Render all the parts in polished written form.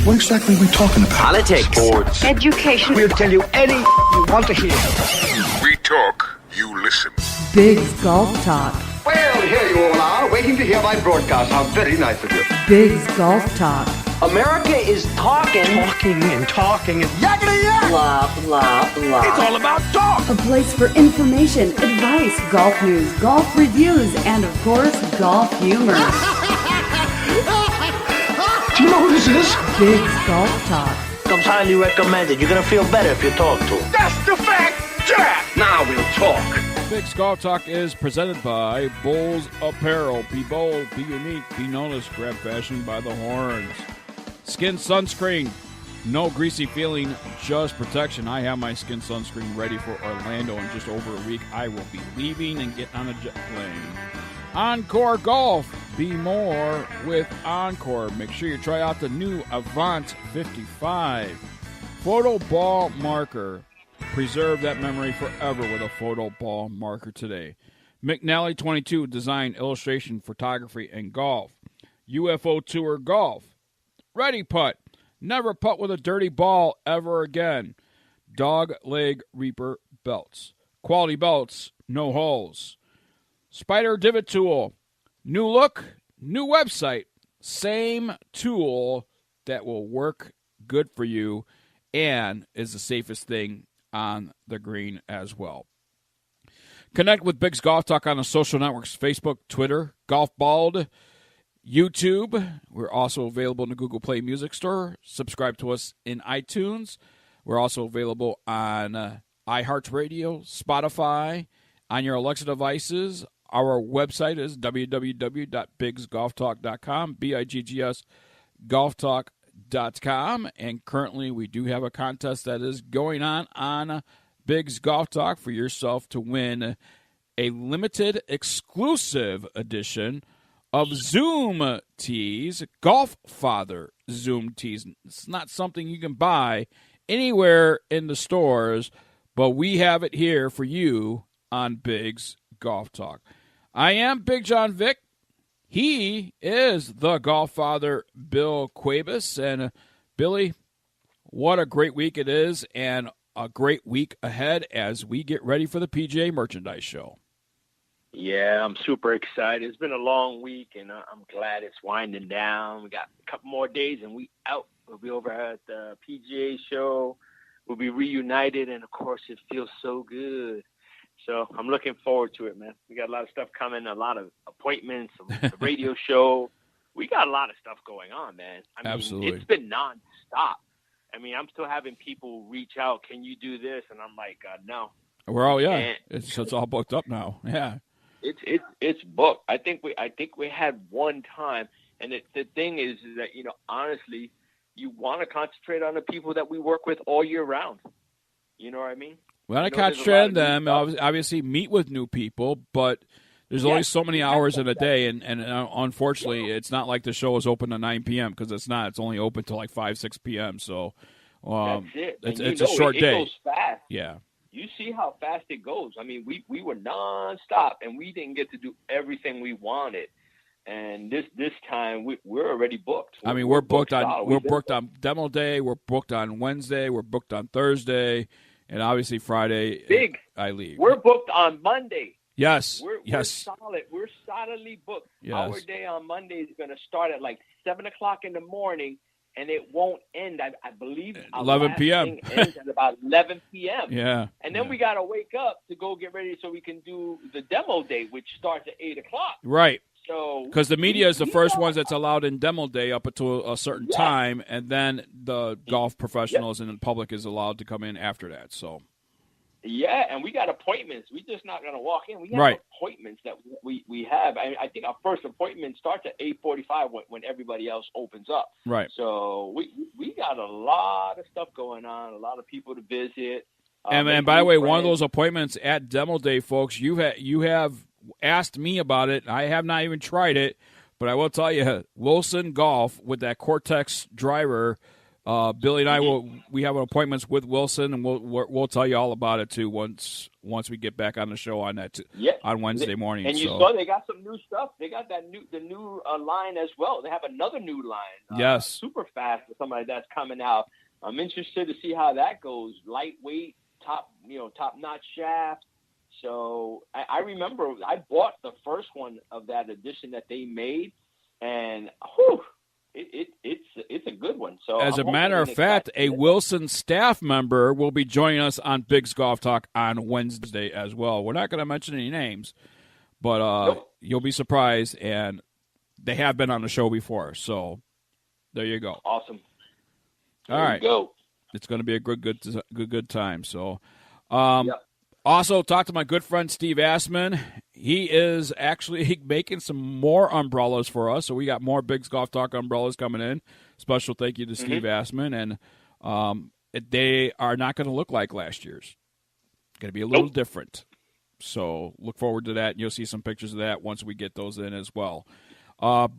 What exactly are we talking about? Politics. Sports. Education. We'll tell you anything you want to hear. We talk, you listen. Bigg's Golf Talk. Well, here you all are, waiting to hear my broadcast. How very nice of you. Bigg's Golf Talk. America is talking. Talking and yakety yak. Blah, blah, blah. It's all about talk. A place for information, advice, golf news, golf reviews, and of course, golf humor. Do you know who this is? Bigg's Golf Talk. Comes highly recommended. You're going to feel better if you talk to him. That's the fact, Jack. Now we'll talk. Bigg's Golf Talk is presented by Bulls Apparel. Be bold, be unique, be noticed. Grab fashion by the horns. Skin sunscreen. No greasy feeling, just protection. I have my skin sunscreen ready for Orlando in just over a week. I will be leaving and getting on a jet plane. Encore Golf. Be more with Encore. Make sure you try out the new Avant 55. Photo ball marker. Preserve that memory forever with a photo ball marker today. McNally 22, design, illustration, photography, and golf. UFO Tour Golf. Ready Putt. Never putt with a dirty ball ever again. Dog Leg Reaper belts. Quality belts, no holes. Spider Divot Tool. New look, new website. Same tool that will work good for you and is the safest thing on the green as well. Connect with Bigg's Golf Talk on the social networks, Facebook, Twitter, Golf Bald, YouTube. We're also available in the Google Play Music Store. Subscribe to us in iTunes. We're also available on iHeartRadio, Spotify, on your Alexa devices. Our website is www.biggsgolftalk.com, BIGGS golftalk.com, and currently we do have a contest that is going on Bigg's Golf Talk for yourself to win a limited exclusive edition of Zoom tees, Golf Father Zoom tees. It's not something you can buy anywhere in the stores, but we have it here for you on Bigg's Golf Talk. I am Bigg Jon Vic. He is the Golf Father, Bill Cuebas. And, Billy, what a great week it is, and a great week ahead as we get ready for the PGA Merchandise Show. Yeah, I'm super excited. It's been a long week, and I'm glad it's winding down. We got a couple more days, and we out. We'll be over at the PGA show. We'll be reunited, and, of course, it feels so good. So I'm looking forward to it, man. We got a lot of stuff coming, a lot of appointments, the radio show. We got a lot of stuff going on, man. I mean, Absolutely. It's been nonstop. I mean, I'm still having people reach out, can you do this? And I'm like, no. We're all, yeah. It's all booked up now. Yeah. It's booked. I think we had one time, and the thing is that, honestly, you want to concentrate on the people that we work with all year round. You know what I mean? We want to concentrate on them. Obviously, meet with new people, but there's only so many hours in a day, and unfortunately, it's not like the show is open at 9 p.m. because it's not. It's only open till like 5, 6 p.m. So that's it. It's a short day. It goes fast. Yeah. You see how fast it goes. I mean, we were nonstop, and we didn't get to do everything we wanted. And this time, we're already booked. We're booked on demo day. We're booked on Wednesday. We're booked on Thursday. And obviously Friday, Big. I leave. We're booked on Monday. Yes. We're solid. We're solidly booked. Yes. Our day on Monday is going to start at like 7 o'clock in the morning, and it won't end. I believe 11 p.m. Thing ends at about 11 p.m. Yeah. And then we got to wake up to go get ready so we can do the demo day, which starts at 8 o'clock. Right. So because the media is the first ones that's allowed in demo day up until a certain time, and then the golf professionals and the public is allowed to come in after that. So. Yeah, and we got appointments. We're just not going to walk in. We have appointments that we have. I think our first appointment starts at 8:45 when everybody else opens up. Right. So we got a lot of stuff going on, a lot of people to visit. And by the way, one of those appointments at demo day, folks, you have asked me about it. I have not even tried it, but I will tell you, Wilson Golf with that Cortex driver Billy and I we have appointments with Wilson, and we'll tell you all about it too once we get back on the show on on Wednesday morning. And you saw they got some new stuff. They got the new line as well. They have another new line. Yes, super fast or something like that's coming out. I'm interested to see how that goes. Lightweight, top notch shaft. So I remember I bought the first one of that edition that they made, and it's a good one. So as a matter of fact, a Wilson staff member will be joining us on Bigg's Golf Talk on Wednesday as well. We're not going to mention any names, but you'll be surprised, and they have been on the show before. So there you go. Awesome. All right, go. It's going to be a good time. So. Also, talked to my good friend Steve Assman. He is actually making some more umbrellas for us, so we got more Bigg's Golf Talk umbrellas coming in. Special thank you to Steve Assman, and they are not going to look like last year's. Going to be a little different. So look forward to that, and you'll see some pictures of that once we get those in as well. A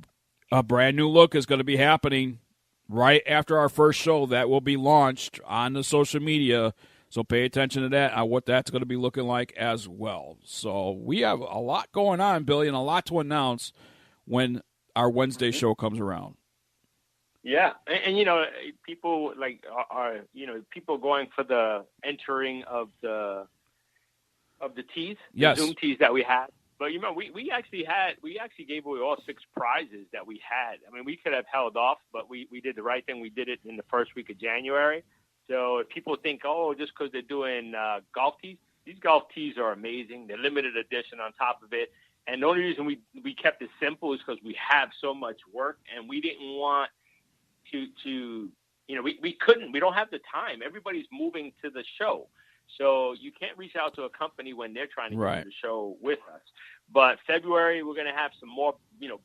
brand new look is going to be happening right after our first show. That will be launched on the social media. So pay attention to that, what that's going to be looking like as well. So we have a lot going on, Billy, and a lot to announce when our Wednesday show comes around. Yeah, and people are people going for the entering of the tees, the Zoom tees that we had. But we actually gave away all 6 prizes that we had. I mean, we could have held off, but we did the right thing. We did it in the first week of January. So if people think, just because they're doing golf tees, these golf tees are amazing. They're limited edition on top of it. And the only reason we kept it simple is because we have so much work, and we didn't want to we don't have the time. Everybody's moving to the show. So you can't reach out to a company when they're trying to get to the show with us. But February, we're going to have some more,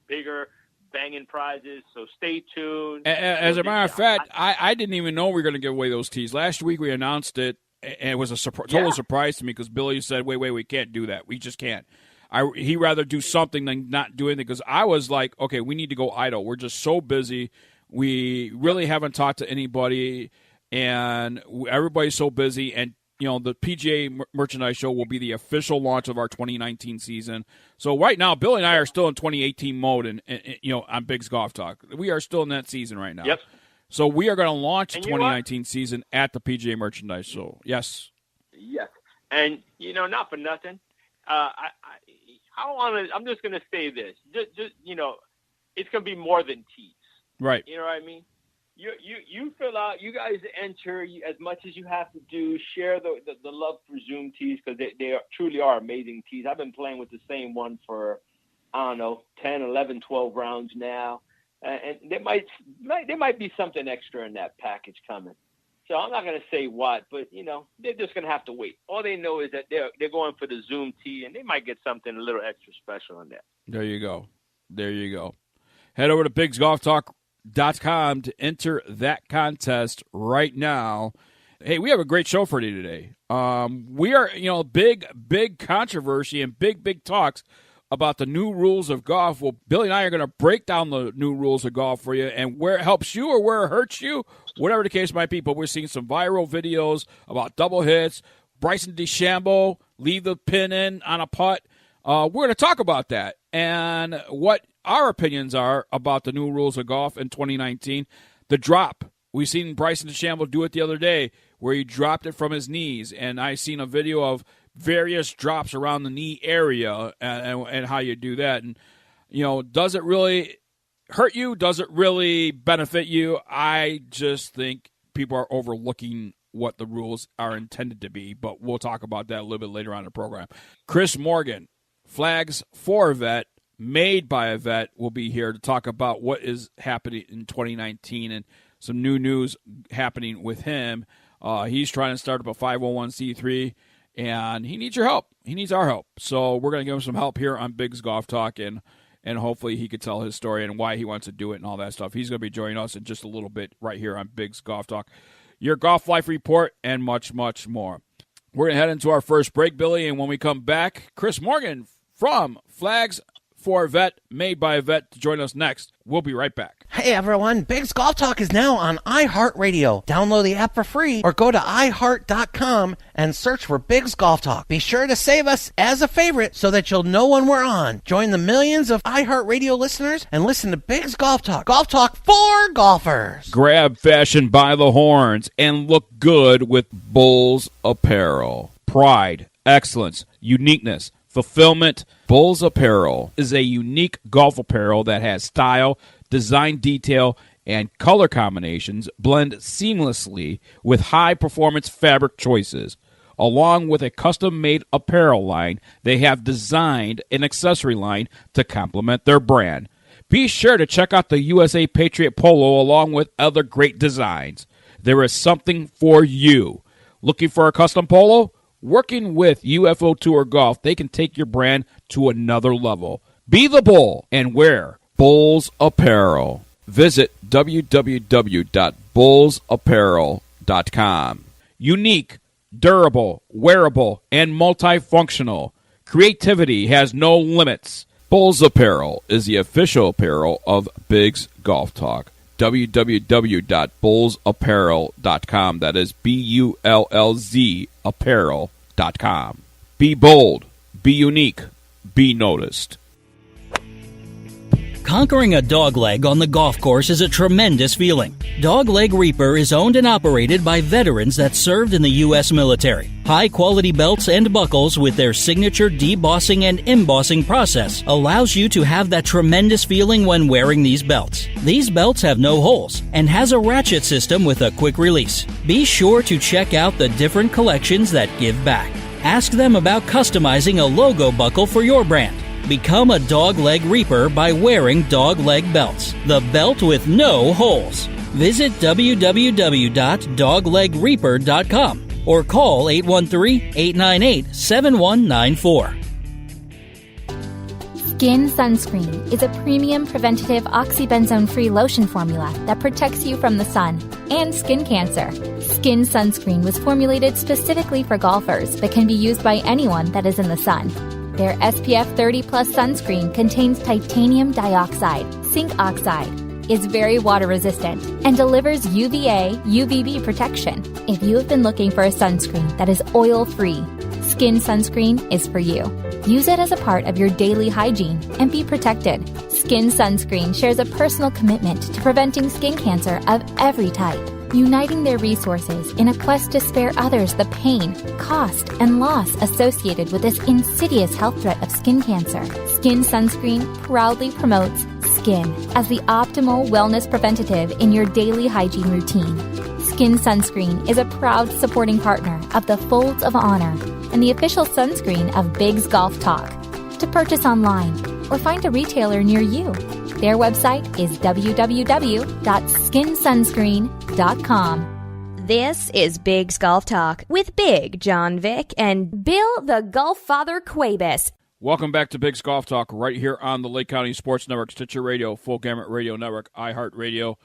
bigger banging prizes, so stay tuned. As a matter of fact, I didn't even know we were going to give away those tees. Last week we announced it, and it was a total surprise to me because Billy said, wait, we can't do that. We just can't. He'd rather do something than not do anything because I was like, okay, we need to go idle. We're just so busy. We really haven't talked to anybody, and everybody's so busy, and the PGA Merchandise Show will be the official launch of our 2019 season. So right now, Billy and I are still in 2018 mode, and on Bigg's Golf Talk, we are still in that season right now. Yep. So we are going to launch the 2019 season at the PGA Merchandise Show. Yes. Yes, and not for nothing. I'm just going to say this. Just it's going to be more than tees. Right. You know what I mean? You fill out, you guys enter as much as you have to do, share the love for Zoom tees because they truly are amazing tees. I've been playing with the same one for, 10, 11, 12 rounds now. And there might be something extra in that package coming. So I'm not going to say what, but, they're just going to have to wait. All they know is that they're going for the Zoom tee, and they might get something a little extra special in there. There you go. Head over to BiggsGolfTalk.com to enter that contest right now. Hey, we have a great show for you today. We are, big controversy and big talks about the new rules of golf. Well, Billy and I are going to break down the new rules of golf for you and where it helps you or where it hurts you, whatever the case might be. But we're seeing some viral videos about double hits. Bryson DeChambeau, leave the pin in on a putt. We're going to talk about that and what our opinions are about the new rules of golf in 2019. The drop. We've seen Bryson DeChambeau do it the other day where he dropped it from his knees, and I've seen a video of various drops around the knee area and how you do that. And, does it really hurt you? Does it really benefit you? I just think people are overlooking what the rules are intended to be, but we'll talk about that a little bit later on in the program. Kris Morgan, flags for a vet, made by a vet, will be here to talk about what is happening in 2019 and some new news happening with him. He's trying to start up a 501c3, and he needs your help. He needs our help. So we're going to give him some help here on Bigg's Golf Talk, and hopefully he could tell his story and why he wants to do it and all that stuff. He's going to be joining us in just a little bit right here on Bigg's Golf Talk, your golf life report, and much, much more. We're going to head into our first break, Billy, and when we come back, Kris Morgan from Flags for a vet, made by a vet, to join us next. We'll be right back. Hey everyone, Bigg's Golf Talk is now on iHeartRadio. Download the app for free or go to iHeart.com and search for Bigg's Golf Talk. Be sure to save us as a favorite so that you'll know when we're on. Join the millions of iHeartRadio listeners and listen to Bigg's Golf Talk. Golf Talk for golfers. Grab fashion by the horns and look good with Bulls Apparel. Pride, excellence, uniqueness, fulfillment. Bulls Apparel is a unique golf apparel that has style, design detail, and color combinations blend seamlessly with high-performance fabric choices. Along with a custom-made apparel line, they have designed an accessory line to complement their brand. Be sure to check out the USA Patriot Polo along with other great designs. There is something for you. Looking for a custom polo? Working with UFO Tour Golf, they can take your brand to another level. Be the Bull and wear Bulls Apparel. Visit www.bullsapparel.com. Unique, durable, wearable, and multifunctional. Creativity has no limits. Bulls Apparel is the official apparel of Bigg's Golf Talk. www.bullsapparel.com. That is BULLZ apparel.com. Be bold, be unique, be noticed. Conquering a dogleg on the golf course is a tremendous feeling. Dogleg Reaper is owned and operated by veterans that served in the U.S. military. High-quality belts and buckles with their signature debossing and embossing process allows you to have that tremendous feeling when wearing these belts. These belts have no holes and has a ratchet system with a quick release. Be sure to check out the different collections that give back. Ask them about customizing a logo buckle for your brand. Become a Dogleg Reaper by wearing Dogleg belts, the belt with no holes. Visit www.doglegreaper.com or call 813-898-7194. Skin Sunscreen is a premium preventative oxybenzone-free lotion formula that protects you from the sun and skin cancer. Skin Sunscreen was formulated specifically for golfers but can be used by anyone that is in the sun. Their SPF 30+ sunscreen contains titanium dioxide, zinc oxide, is very water resistant, and delivers UVA, UVB protection. If you have been looking for a sunscreen that is oil-free, Skin Sunscreen is for you. Use it as a part of your daily hygiene and be protected. Skin Sunscreen shares a personal commitment to preventing skin cancer of every type, uniting their resources in a quest to spare others the pain, cost, and loss associated with this insidious health threat of skin cancer. Skin Sunscreen proudly promotes skin as the optimal wellness preventative in your daily hygiene routine. Skin Sunscreen is a proud supporting partner of the Folds of Honor and the official sunscreen of Bigg's Golf Talk. To purchase online or find a retailer near you, their website is www.skinsunscreen.com. This is Bigg's Golf Talk with Bigg Jon Vic and Bill the Golf Father Cuebas. Welcome back to Bigg's Golf Talk right here on the Lake County Sports Network, Stitcher Radio, Full Gamut Radio Network, iHeartRadio,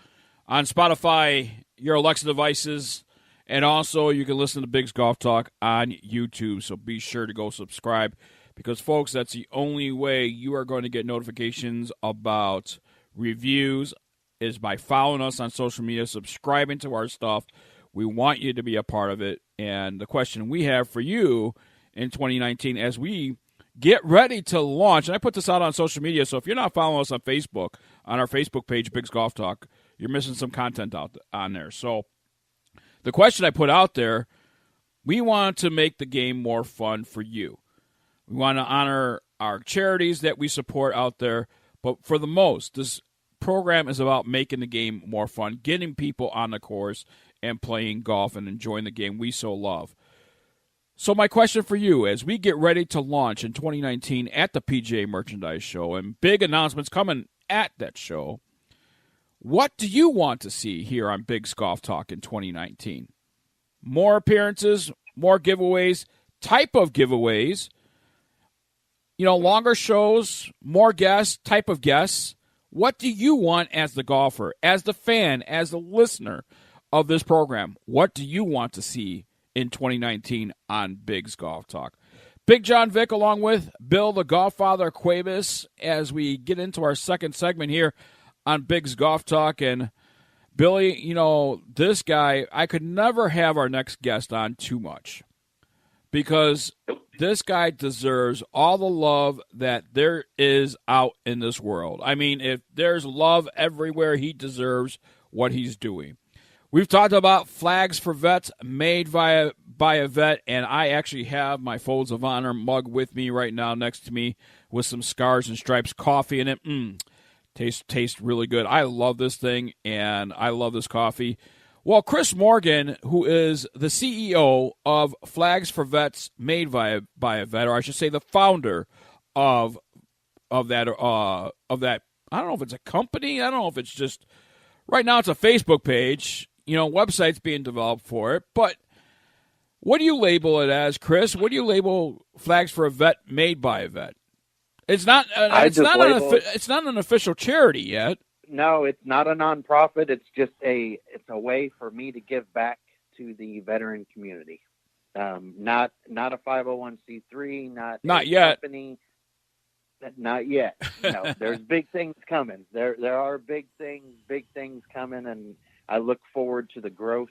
on Spotify, your Alexa devices, and also you can listen to Bigg's Golf Talk on YouTube, so be sure to go subscribe. Because, folks, that's the only way you are going to get notifications about reviews is by following us on social media, subscribing to our stuff. We want you to be a part of it. And the question we have for you in 2019 as we get ready to launch, and I put this out on social media, so if you're not following us on Facebook, on our Facebook page, Bigg's Golf Talk, you're missing some content out on there. So the question I put out there, we want to make the game more fun for you. We want to honor our charities that we support out there. But for the most, this program is about making the game more fun, getting people on the course and playing golf and enjoying the game we so love. So my question for you, as we get ready to launch in 2019 at the PGA Merchandise Show and big announcements coming at that show, what do you want to see here on Bigg's Golf Talk in 2019? More appearances, more giveaways, type of giveaways, longer shows, more guests, type of guests. What do you want as the golfer, as the fan, as the listener of this program? What do you want to see in 2019 on Bigg's Golf Talk? Bigg Jon Vic along with Bill the Golffather Cuebas as we get into our second segment here on Bigg's Golf Talk. And Billy, you know, this guy, I could never have our next guest on too much because this guy deserves all the love that there is out in this world. I mean, if there's love everywhere, he deserves what he's doing. We've talked about flags for vets made by a vet, and I actually have my Folds of Honor mug with me right now next to me with some Scars and Stripes coffee in it. Tastes really good. I love this thing, and I love this coffee. Well, Kris Morgan, who is the CEO of Flags for Vets made by a vet, or I should say the founder of that. I don't know if it's a company. I don't know if it's just right now. It's a Facebook page. You know, website's being developed for it. But what do you label it as, Kris? What do you label Flags for a Vet made by a vet? It's not. It's not an official charity yet. No, it's not a nonprofit. It's just a way for me to give back to the veteran community. Not a 501c3. Not yet. Company. Not yet. No, there's big things coming. There are big things coming, and I look forward to the growth.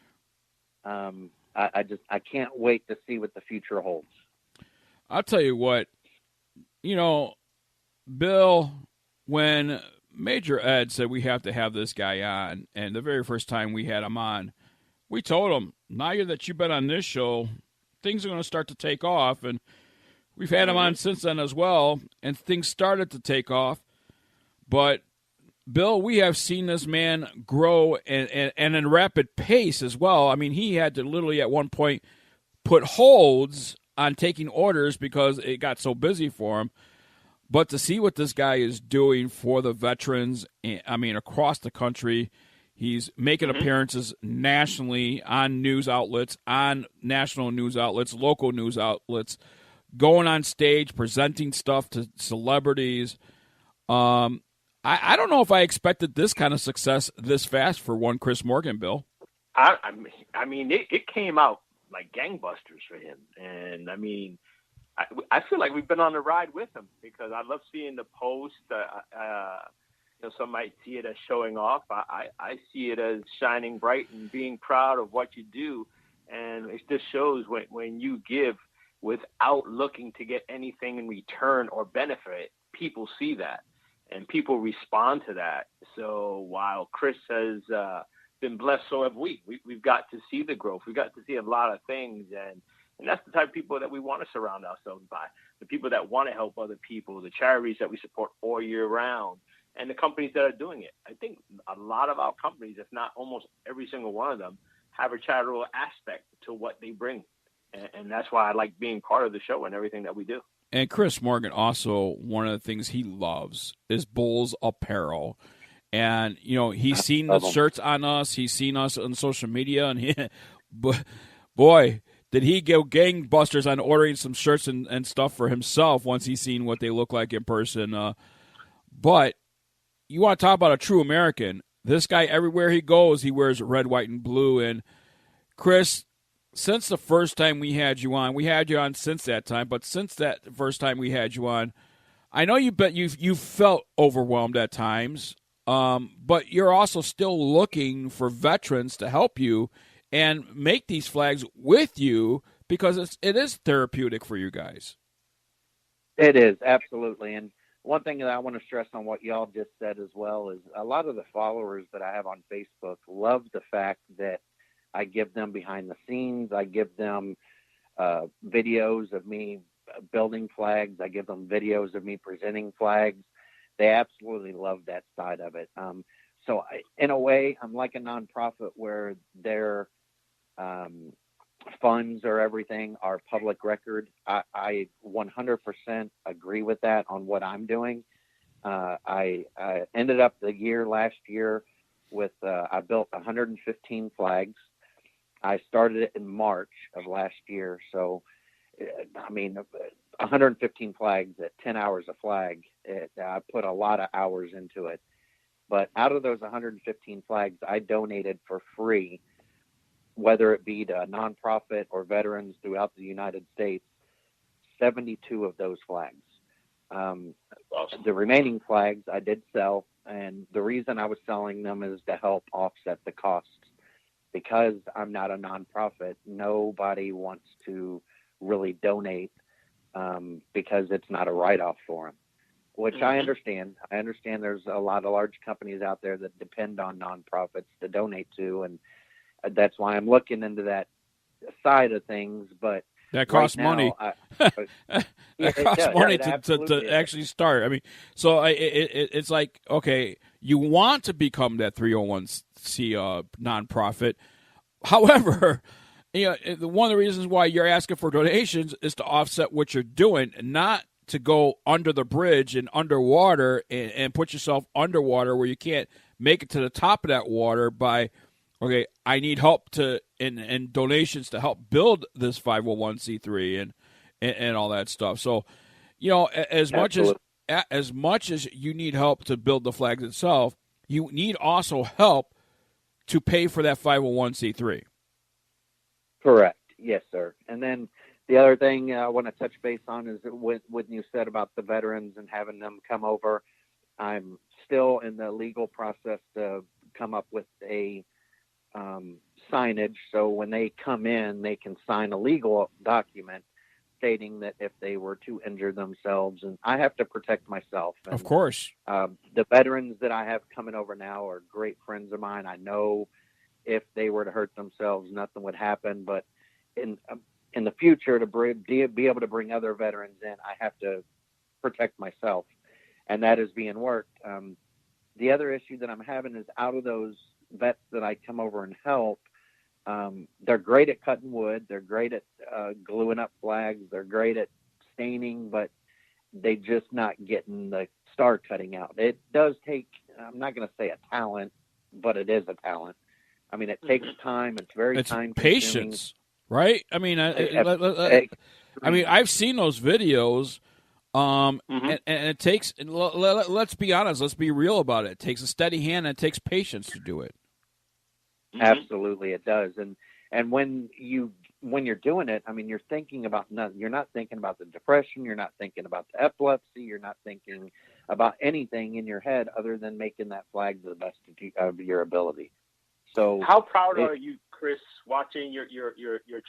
I can't wait to see what the future holds. I'll tell you what, you know, Bill, when Major Ed said we have to have this guy on, and the very first time we had him on, we told him, now that you've been on this show, things are going to start to take off, and we've had him on since then as well, and things started to take off. But Bill, we have seen this man grow and in rapid pace as well. I mean, he had to literally at one point put holds on taking orders because it got so busy for him. But to see what this guy is doing for the veterans, I mean, across the country, he's making appearances nationally on news outlets, on national news outlets, local news outlets, going on stage, presenting stuff to celebrities. I don't know if I expected this kind of success this fast for one Kris Morgan, Bill. I mean, it came out like gangbusters for him. And, I mean, I feel like we've been on the ride with him because I love seeing the post. Some might see it as showing off. I see it as shining bright and being proud of what you do. And it just shows when you give without looking to get anything in return or benefit, people see that. And people respond to that. So while Kris has been blessed, so have we. We've got to see the growth. We've got to see a lot of things. And that's the type of people that we want to surround ourselves by, the people that want to help other people, the charities that we support all year round, and the companies that are doing it. I think a lot of our companies, if not almost every single one of them, have a charitable aspect to what they bring. And that's why I like being part of the show and everything that we do. And Kris Morgan also, one of the things he loves is Bulls apparel. And, you know, he's seen the shirts on us. He's seen us on social media. And boy, did he go gangbusters on ordering some shirts and stuff for himself once he's seen what they look like in person. But you want to talk about a true American. This guy, everywhere he goes, he wears red, white, and blue. And, Kris, since the first time we had you on since that time, but since that first time we had you on, I know you felt overwhelmed at times, but you're also still looking for veterans to help you and make these flags with you because it is therapeutic for you guys. It is, absolutely. And one thing that I want to stress on what y'all just said as well is a lot of the followers that I have on Facebook love the fact that I give them behind the scenes. I give them videos of me building flags. I give them videos of me presenting flags. They absolutely love that side of it. So in a way, I'm like a nonprofit where their funds or everything are public record. I 100% agree with that on what I'm doing. I ended up the year last year with, I built 115 flags. I started it in March of last year. So, I mean, 115 flags at 10 hours a flag. I put a lot of hours into it. But out of those 115 flags, I donated for free, whether it be to a nonprofit or veterans throughout the United States, 72 of those flags. Awesome. The remaining flags I did sell, and the reason I was selling them is to help offset the costs. Because I'm not a nonprofit, nobody wants to really donate because it's not a write-off for them, which I understand. I understand there's a lot of large companies out there that depend on nonprofits to donate to, and that's why I'm looking into that side of things. But that costs money. That costs money to actually start. I mean, so it's like, okay, you want to become that 301c nonprofit. However, one of the reasons why you're asking for donations is to offset what you're doing, and not to go under the bridge and underwater and put yourself underwater where you can't make it to the top of that water by, okay, I need help and donations to help build this 501c3 and all that stuff. So, as much as you need help to build the flags itself, you need also help to pay for that 501c3. Correct. Yes, sir. And then the other thing I want to touch base on is when you said about the veterans and having them come over, I'm still in the legal process to come up with a signage. So when they come in, they can sign a legal document stating that if they were to injure themselves, and I have to protect myself. And, of course. The veterans that I have coming over now are great friends of mine. I know if they were to hurt themselves, nothing would happen. But in the future, to be able to bring other veterans in, I have to protect myself, and that is being worked. The other issue that I'm having is out of those vets that I come over and help, they're great at cutting wood. They're great at gluing up flags. They're great at staining, but they just not getting the star cutting out. It does take, I'm not going to say a talent, but it is a talent. I mean, it takes time. It's very time patience, right? I mean, I've seen those videos, and it takes. Let's be honest. Let's be real about it. It takes a steady hand and it takes patience to do it. Absolutely, it does. And when you're doing it, I mean, you're thinking about nothing. You're not thinking about the depression. You're not thinking about the epilepsy. You're not thinking about anything in your head other than making that flag to the best of your ability. So, how proud are you, Kris, watching your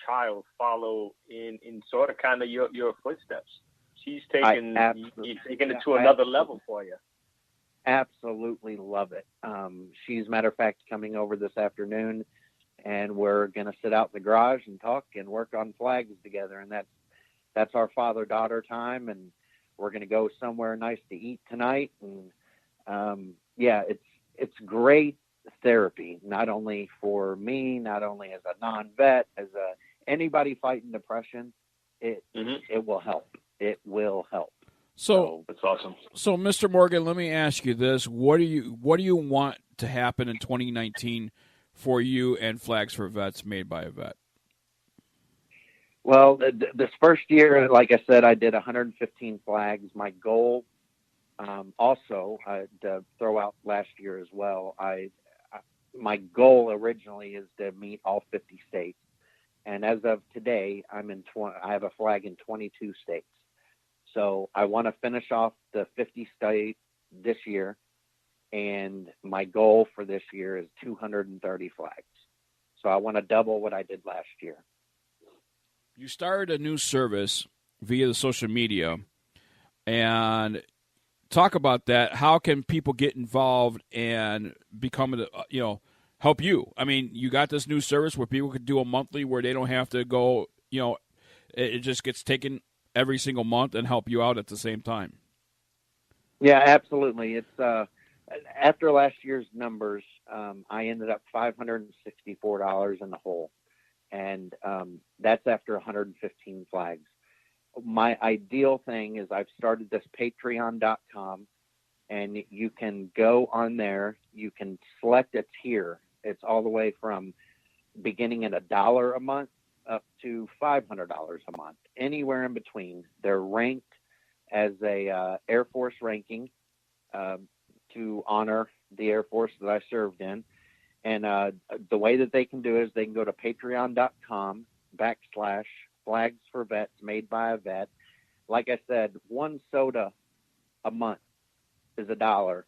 child follow in sort of kind of your footsteps? She's taking it to another level for you. Absolutely love it. She's, matter of fact, coming over this afternoon, and we're going to sit out in the garage and talk and work on flags together. And that's our father-daughter time, and we're going to go somewhere nice to eat tonight. And it's great therapy, not only for me, not only as a non-vet, as anybody fighting depression. It will help. It will help. So that's awesome. So, Mr. Morgan, let me ask you this: what do you want to happen in 2019 for you and Flags for Vets made by a vet? Well, this first year, like I said, I did 115 flags. My goal, also to throw out last year as well. My goal originally is to meet all 50 states, and as of today, I have a flag in 22 states. So I want to finish off the 50 states this year, and my goal for this year is 230 flags. So I want to double what I did last year. You started a new service via the social media, and talk about that. How can people get involved and become, help you? I mean, you got this new service where people could do a monthly where they don't have to go, it just gets taken every single month and help you out at the same time. Yeah, absolutely. It's after last year's numbers, I ended up $564 in the hole, and that's after 115 flags. My ideal thing is I've started this Patreon.com, and you can go on there. You can select a tier. It's all the way from beginning at $1 a month up to $500 a month, anywhere in between. They're ranked as a Air Force ranking to honor the Air Force that I served in. And the way that they can do it is they can go to patreon.com/Flags for Vets made by a vet, like I said, one soda a month is $1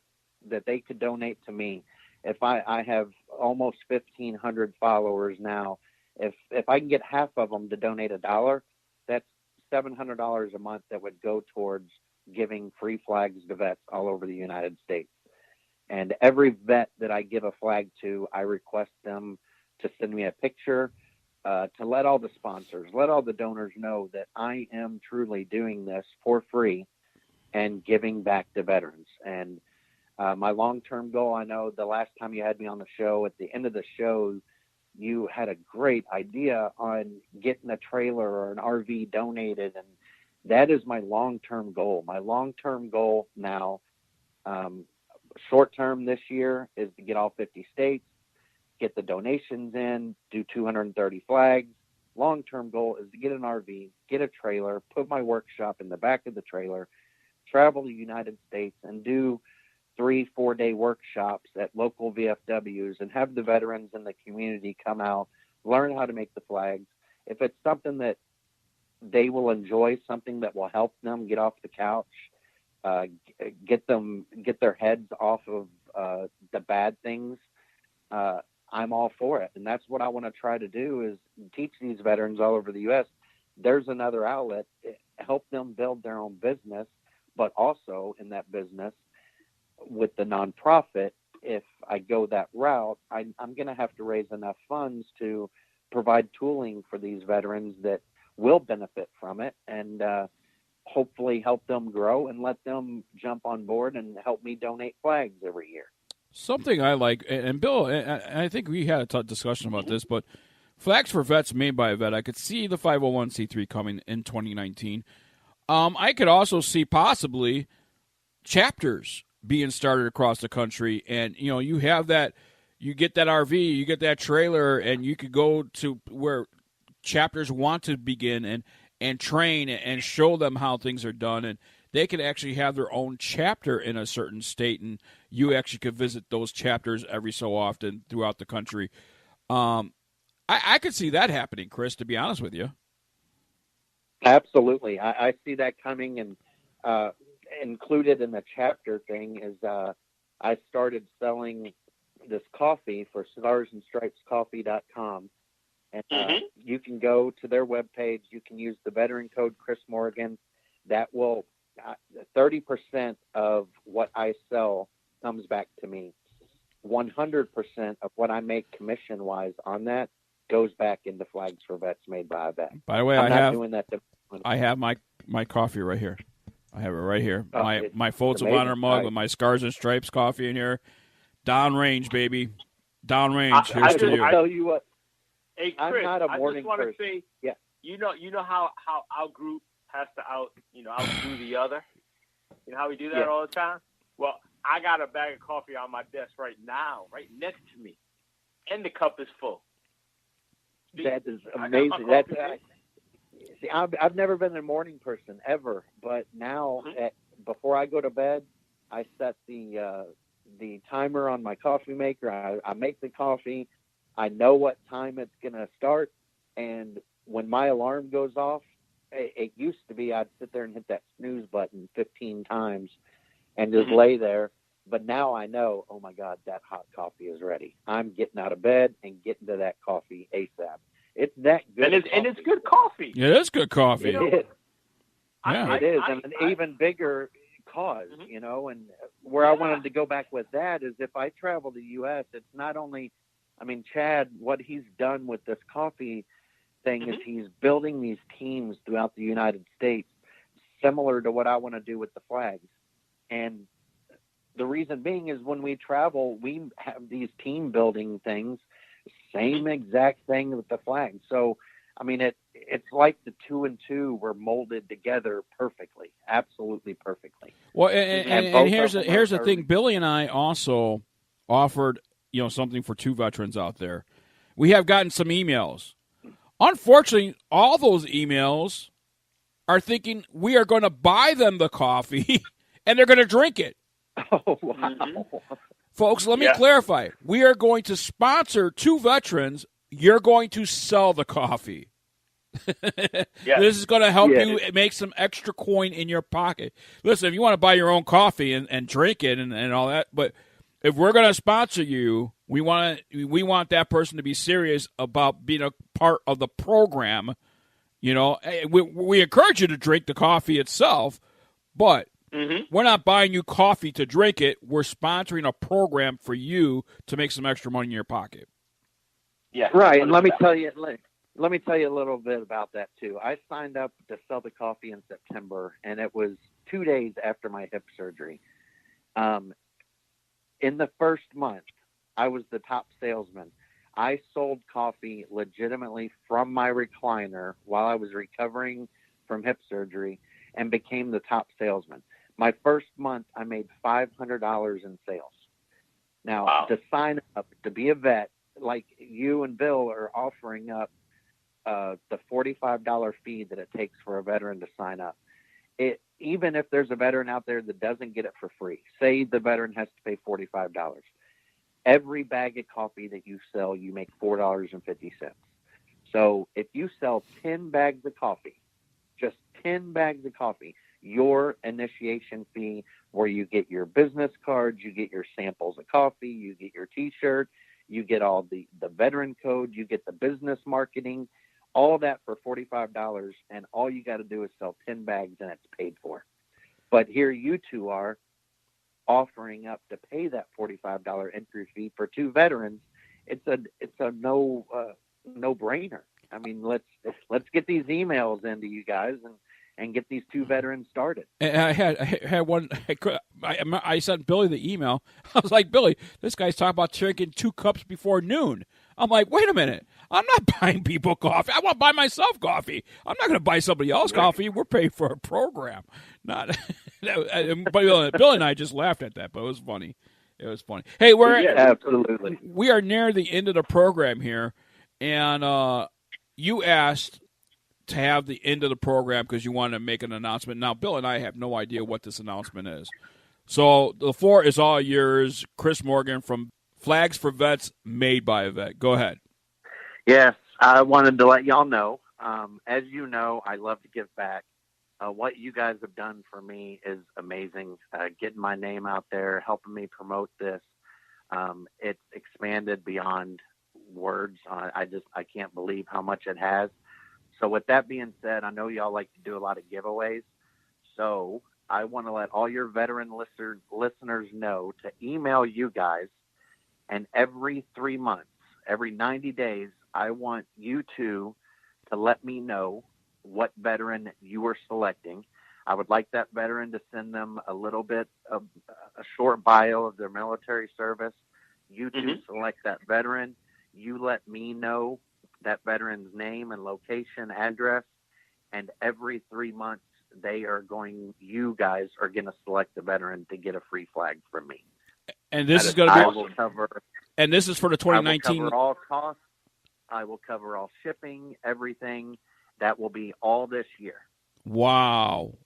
that they could donate to me. If I have almost 1,500 followers now, if I can get half of them to donate $1, that's $700 a month that would go towards giving free flags to vets all over the United States. And every vet that I give a flag to, I request them to send me a picture, to let all the sponsors, let all the donors know that I am truly doing this for free and giving back to veterans. And my long-term goal, I know the last time you had me on the show, at the end of the show, you had a great idea on getting a trailer or an RV donated. And that is my long-term goal. My long-term goal now, short-term this year, is to get all 50 states, get the donations in, do 230 flags. Long-term goal is to get an RV, get a trailer, put my workshop in the back of the trailer, travel the United States, and do 3-4 day workshops at local VFWs and have the veterans in the community come out, learn how to make the flags. If it's something that they will enjoy, something that will help them get off the couch, get their heads off of the bad things, I'm all for it. And that's what I want to try to do, is teach these veterans all over the U.S. there's another outlet, help them build their own business, but also in that business with the nonprofit, if I go that route, I'm going to have to raise enough funds to provide tooling for these veterans that will benefit from it, and hopefully help them grow and let them jump on board and help me donate flags every year. Something I like, and Bill, I think we had a discussion about this, but Flags for Vets made by a vet, I could see the 501c3 coming in 2019. I could also see possibly chapters being started across the country, and you have that, you get that RV, you get that trailer, and you could go to where chapters want to begin and train and show them how things are done, and they could actually have their own chapter in a certain state, and you actually could visit those chapters every so often throughout the country. I could see that happening, Kris, to be honest with you. Absolutely. I see that coming, and included in the chapter thing is I started selling this coffee for StarsandStripesCoffee.com, and you can go to their webpage. You can use the veteran code Kris Morgan. That will 30% of what I sell comes back to me. 100% of what I make commission-wise on that goes back into Flags for Vets made by a vet. By the way, I have my coffee right here. I have it right here. My Folds of Honor mug with my Scars and Stripes coffee in here. Downrange, baby. Downrange. Here's to you. I tell you what. Hey, Kris, I'm not a morning I just want to person. say, yeah. You know how our group has to outdo the other. You know how we do that all the time? Well, I got a bag of coffee on my desk right now, right next to me, and the cup is full. That is amazing. See, I've never been a morning person ever, but now before I go to bed, I set the timer on my coffee maker. I make the coffee. I know what time it's going to start, and when my alarm goes off, it used to be I'd sit there and hit that snooze button 15 times and just lay there. But now I know, oh my God, that hot coffee is ready. I'm getting out of bed and getting to that coffee ASAP. It's that good. And it's good coffee. It is good coffee. It is. Yeah. It is. And an even bigger cause, and where I wanted to go back with that is if I travel to the U.S., it's not only, Chad, what he's done with this coffee thing is he's building these teams throughout the United States, similar to what I want to do with the flags. And the reason being is when we travel, we have these team building things, same exact thing with the flags. So, it's like the 2 and 2 were molded together perfectly, absolutely perfectly. Well, and here's the thing. Billy and I also offered, something for 2 veterans out there. We have gotten some emails. Unfortunately, all those emails are thinking we are going to buy them the coffee and they're going to drink it. Oh, wow. Folks, let me clarify. We are going to sponsor 2 veterans. You're going to sell the coffee. Yes. This is going to help Yeah. you make some extra coin in your pocket. Listen, if you want to buy your own coffee and drink it and all that, but if we're going to sponsor you, we want that person to be serious about being a part of the program. You know, we encourage you to drink the coffee itself, but we're not buying you coffee to drink it. We're sponsoring a program for you to make some extra money in your pocket. Yeah, right. And let me tell you a little bit about that too. I signed up to sell the coffee in September, and it was 2 days after my hip surgery. In the first month, I was the top salesman. I sold coffee legitimately from my recliner while I was recovering from hip surgery and became the top salesman. My first month, I made $500 in sales. Now, to sign up to be a vet, like you and Bill are offering up the $45 fee that it takes for a veteran to sign up. Even if there's a veteran out there that doesn't get it for free, say the veteran has to pay $45. Every bag of coffee that you sell, you make $4.50. So if you sell 10 bags of coffee, just 10 bags of coffee, your initiation fee, where you get your business cards, you get your samples of coffee, you get your T-shirt, you get all the veteran code, you get the business marketing, all that for $45, and all you got to do is sell 10 bags and it's paid for. But here you two are offering up to pay that $45 entry fee for two veterans. It's a no-brainer. I mean, let's get these emails into you guys and get these two veterans started. And I had one. I sent Billy the email. I was like, Billy, this guy's talking about drinking 2 cups before noon. I'm like, wait a minute. I'm not buying people coffee. I want to buy myself coffee. I'm not going to buy somebody else coffee. We're paying for a program. Not. Bill and I just laughed at that, but it was funny. It was funny. Hey, absolutely. We are near the end of the program here, and you asked to have the end of the program because you wanted to make an announcement. Now, Bill and I have no idea what this announcement is. So the floor is all yours. Kris Morgan from Flags for Vets, made by a vet. Go ahead. Yes, I wanted to let y'all know. As you know, I love to give back. What you guys have done for me is amazing. Getting my name out there, helping me promote this. It's expanded beyond words. I can't believe how much it has. So with that being said, I know y'all like to do a lot of giveaways. So I want to let all your veteran listeners know to email you guys. And every 3 months, every 90 days, I want you two to let me know what veteran you are selecting. I would like that veteran to send them a little bit of a short bio of their military service. You two select that veteran. You let me know that veteran's name and location, address, and every 3 months you guys are going to select the veteran to get a free flag from me. And this is going to be. I will cover. And this is for the 2019. I will cover all costs. I will cover all shipping, everything. That will be all this year. Wow.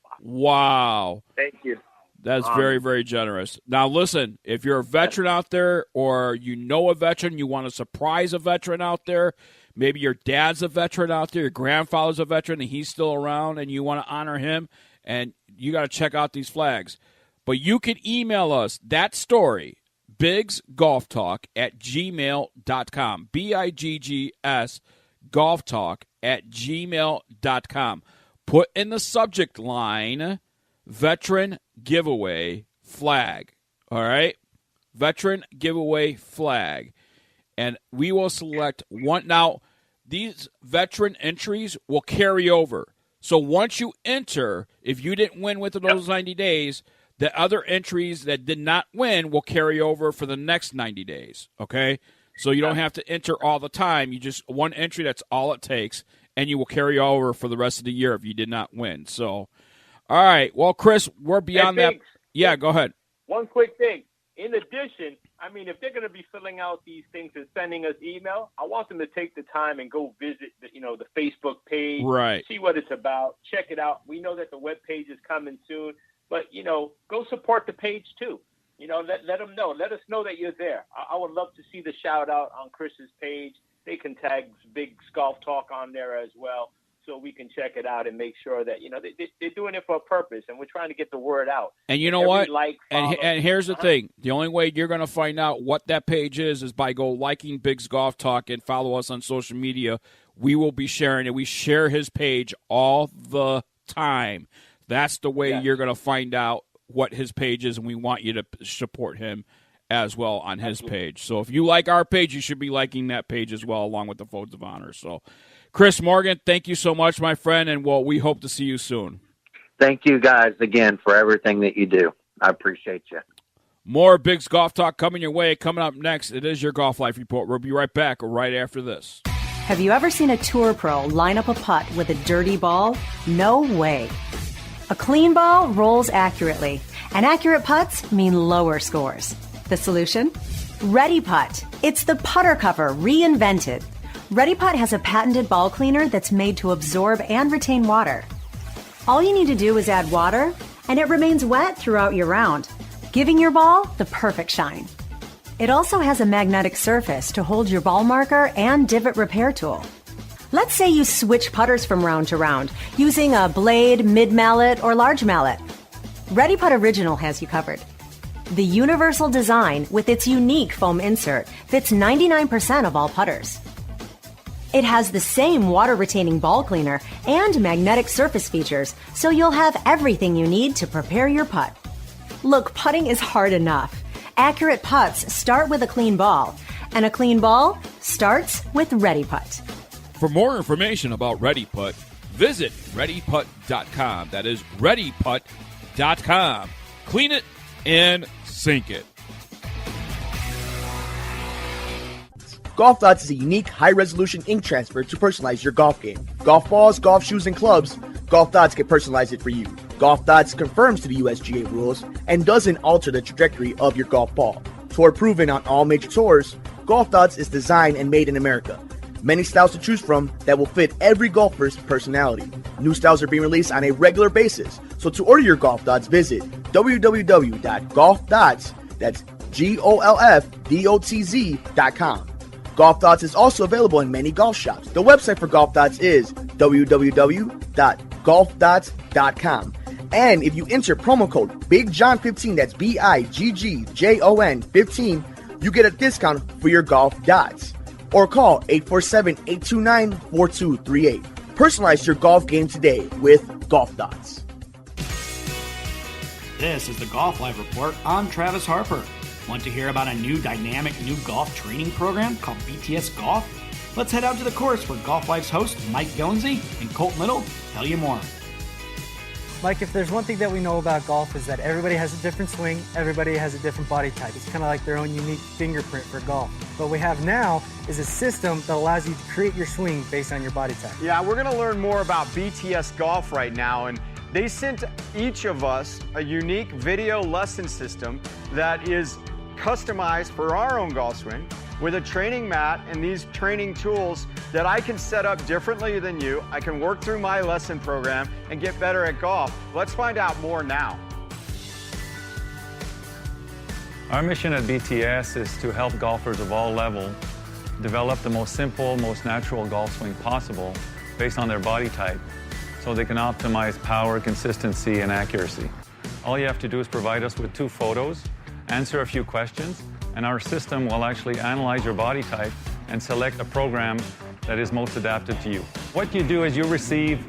Thank you. That's very, very generous. Now, listen, if you're a veteran out there or you know a veteran, you want to surprise a veteran out there, maybe your dad's a veteran out there, your grandfather's a veteran, and he's still around, and you want to honor him, and you got to check out these flags. But you can email us that story, biggsgolftalk@gmail.com, BIGGS golftalk@gmail.com. Put in the subject line, veteran giveaway flag. All right? Veteran giveaway flag. And we will select one. Now, these veteran entries will carry over. So once you enter, if you didn't win within those 90 days, the other entries that did not win will carry over for the next 90 days. Okay? So you don't have to enter all the time. You just one entry, that's all it takes, and you will carry over for the rest of the year if you did not win. So, all right. Well, Kris, we're beyond that. Yeah, go ahead. One quick thing. In addition, I mean, if they're going to be filling out these things and sending us email, I want them to take the time and go visit the Facebook page, right? See what it's about, check it out. We know that the web page is coming soon, but go support the page too. Let them know. Let us know that you're there. I would love to see the shout out on Kris's page. They can tag BiGGs Golf Talk on there as well. so we can check it out and make sure that, they're doing it for a purpose, and we're trying to get the word out. And you know what? And here's the thing. The only way you're going to find out what that page is by liking Bigg's Golf Talk and follow us on social media. We will be sharing it. We share his page all the time. That's the way you're going to find out what his page is, and we want you to support him as well on his page. So if you like our page, you should be liking that page as well, along with the Votes of Honor. So, Kris Morgan, thank you so much, my friend, and we hope to see you soon. Thank you guys again for everything that you do. I appreciate you. More Bigg's Golf Talk coming your way. Coming up next, it is your Golf Life Report. We'll be right back right after this. Have you ever seen a tour pro line up a putt with a dirty ball? No way. A clean ball rolls accurately, and accurate putts mean lower scores. The solution? Ready Putt. It's the putter cover reinvented. Ready Putt has a patented ball cleaner that's made to absorb and retain water. All you need to do is add water, and it remains wet throughout your round, giving your ball the perfect shine. It also has a magnetic surface to hold your ball marker and divot repair tool. Let's say you switch putters from round to round using a blade, mid-mallet, or large mallet. Ready Putt Original has you covered. The universal design with its unique foam insert fits 99% of all putters. It has the same water-retaining ball cleaner and magnetic surface features, so you'll have everything you need to prepare your putt. Look, putting is hard enough. Accurate putts start with a clean ball, and a clean ball starts with Ready Putt. For more information about Ready Putt, visit ReadyPutt.com. That is ReadyPutt.com. Clean it and sink it. Golf Dots is a unique, high-resolution ink transfer to personalize your golf game. Golf balls, golf shoes, and clubs, Golf Dots can personalize it for you. Golf Dots conforms to the USGA rules and doesn't alter the trajectory of your golf ball. Tour proven on all major tours, Golf Dots is designed and made in America. Many styles to choose from that will fit every golfer's personality. New styles are being released on a regular basis, so to order your Golf Dots, visit www.golfdots, that's GOLFDOTZ.com. Golf Dots is also available in many golf shops. The website for Golf Dots is www.golfdots.com. And if you enter promo code BiggJon15, that's BIGGJON 15, you get a discount for your Golf Dots. Or call 847-829-4238. Personalize your golf game today with Golf Dots. This is the Golf Life Report. I'm Travis Harper. Want to hear about a new dynamic new golf training program called BTS Golf? Let's head out to the course where Golf Life's host Mike Billensey and Colt Little tell you more. Mike, if there's one thing that we know about golf is that everybody has a different swing, everybody has a different body type. It's kind of like their own unique fingerprint for golf. What we have now is a system that allows you to create your swing based on your body type. Yeah, we're going to learn more about BTS Golf right now, and they sent each of us a unique video lesson system that is customized for our own golf swing with a training mat and these training tools that I can set up differently than you. I can work through my lesson program and get better at golf. Let's find out more now. Our mission at BTS is to help golfers of all levels develop the most simple, most natural golf swing possible based on their body type so they can optimize power, consistency, and accuracy. All you have to do is provide us with 2 photos, answer a few questions, and our system will actually analyze your body type and select a program that is most adapted to you. What you do is you receive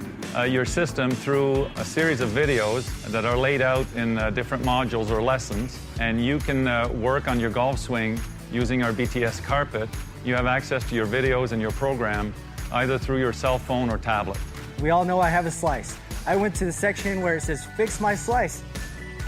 your system through a series of videos that are laid out in different modules or lessons, and you can work on your golf swing using our BTS carpet. You have access to your videos and your program either through your cell phone or tablet. We all know I have a slice. I went to the section where it says fix my slice.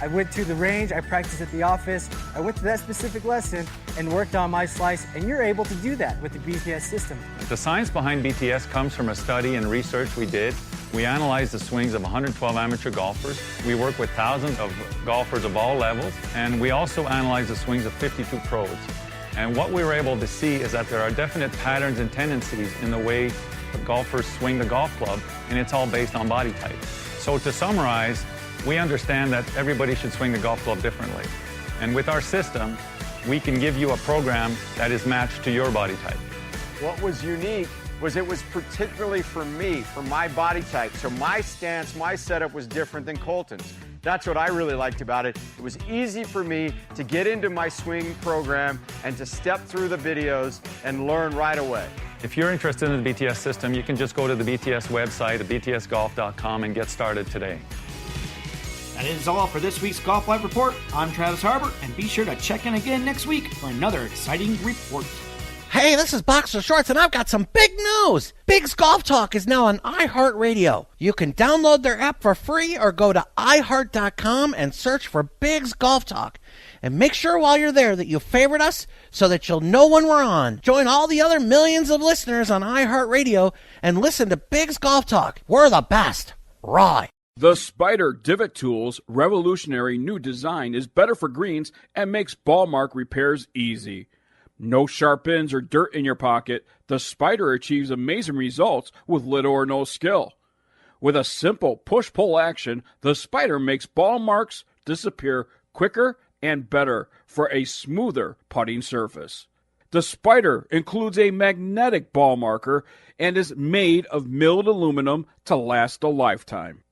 I went to the range, I practiced at the office, I went to that specific lesson and worked on my slice, and you're able to do that with the BTS system. The science behind BTS comes from a study and research we did. We analyzed the swings of 112 amateur golfers. We work with thousands of golfers of all levels, and we also analyzed the swings of 52 pros. And what we were able to see is that there are definite patterns and tendencies in the way golfers swing the golf club, and it's all based on body type. So to summarize, we understand that everybody should swing the golf club differently. And with our system, we can give you a program that is matched to your body type. What was unique was it was particularly for me, for my body type. So my stance, my setup was different than Colton's. That's what I really liked about it. It was easy for me to get into my swing program and to step through the videos and learn right away. If you're interested in the BTS system, you can just go to the BTS website at btsgolf.com and get started today. That is all for this week's Golf Live Report. I'm Travis Harbor, and be sure to check in again next week for another exciting report. Hey, this is Boxer Shorts, and I've got some big news. Bigg's Golf Talk is now on iHeartRadio. You can download their app for free or go to iHeart.com and search for Bigg's Golf Talk. And make sure while you're there that you favorite us so that you'll know when we're on. Join all the other millions of listeners on iHeartRadio and listen to Bigg's Golf Talk. We're the best. Right. The Spider Divot Tool's revolutionary new design is better for greens and makes ball mark repairs easy. No sharp ends or dirt in your pocket, the Spider achieves amazing results with little or no skill. With a simple push-pull action, the Spider makes ball marks disappear quicker and better for a smoother putting surface. The Spider includes a magnetic ball marker and is made of milled aluminum to last a lifetime.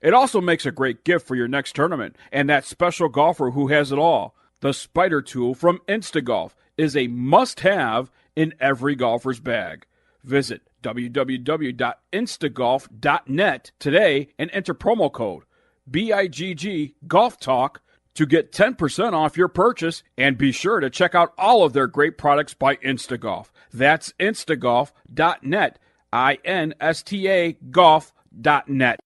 It also makes a great gift for your next tournament and that special golfer who has it all. The Spider tool from Instagolf is a must-have in every golfer's bag. Visit www.instagolf.net today and enter promo code BIGG Golf Talk to get 10% off your purchase, and be sure to check out all of their great products by Instagolf. That's instagolf.net, INSTA golf.net.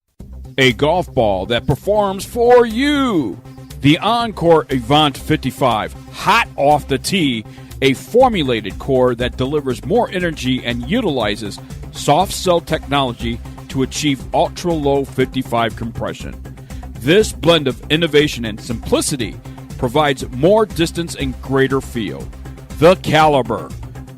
A golf ball that performs for you. The Encore Avant 55, hot off the tee, a formulated core that delivers more energy and utilizes soft cell technology to achieve ultra-low 55 compression. This blend of innovation and simplicity provides more distance and greater feel. The Caliber,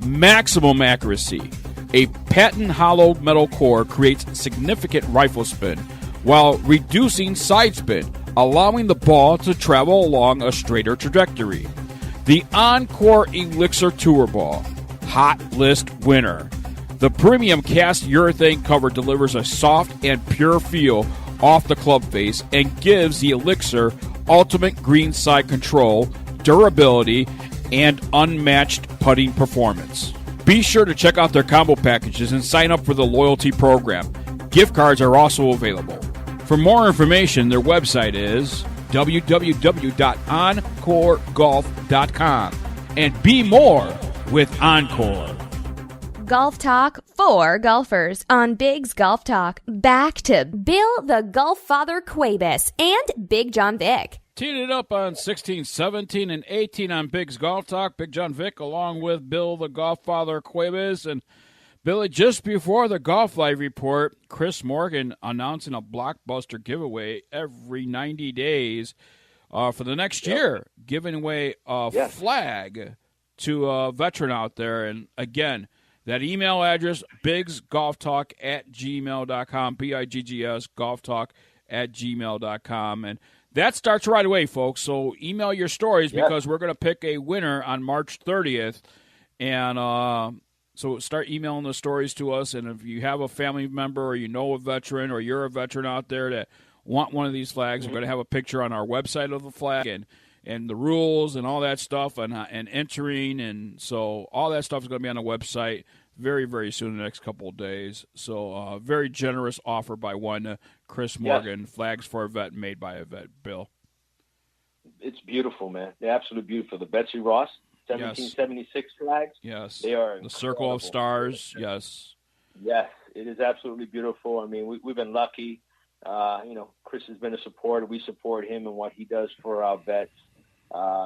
maximum accuracy. A patent hollow metal core creates significant rifle spin while reducing side spin, allowing the ball to travel along a straighter trajectory. The Encore Elixir Tour Ball, hot list winner. The premium cast urethane cover delivers a soft and pure feel off the club face and gives the Elixir ultimate greenside control, durability, and unmatched putting performance. Be sure to check out their combo packages and sign up for the loyalty program. Gift cards are also available. For more information, their website is www.encoregolf.com. And be more with Encore. Golf Talk for golfers on Bigg's Golf Talk. Back to Bill the Golf Father Cuebas and Bigg Jon Vic. Teed it up on 16, 17, and 18 on Bigg's Golf Talk. Bigg Jon Vic along with Bill the Golf Father Cuebas. And Billy, just before the Golf Live report, Kris Morgan announcing a blockbuster giveaway every 90 days for the next year, giving away a flag to a veteran out there. And again, that email address, biggsgolftalk@gmail.com, BIGGS, golftalk@gmail.com. And that starts right away, folks. So email your stories because we're going to pick a winner on March 30th. And so start emailing the stories to us. And if you have a family member or you know a veteran or you're a veteran out there that want one of these flags, we're going to have a picture on our website of the flag and the rules and all that stuff and entering. And so all that stuff is going to be on the website very, very soon in the next couple of days. So very generous offer by one Kris Morgan, Flags for a Vet, made by a vet. Bill. It's beautiful, man. They're absolutely beautiful. The Betsy Ross 1776 flags. Yes. They are the Circle of Stars. Yes. Yes, it is absolutely beautiful. I mean, we've been lucky. Kris has been a supporter. We support him and what he does for our vets.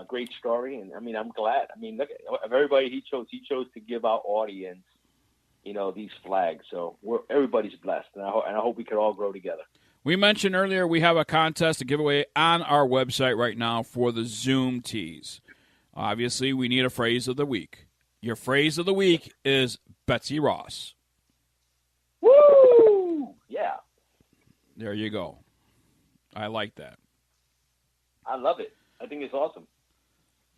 Great story. And, I mean, I'm glad. I mean, look at everybody he chose. He chose to give our audience, these flags. So everybody's blessed. And I hope we could all grow together. We mentioned earlier we have a contest to give away on our website right now for the Zoom tees. Obviously, we need a phrase of the week. Your phrase of the week is Betsy Ross. Woo! Yeah. There you go. I like that. I love it. I think it's awesome.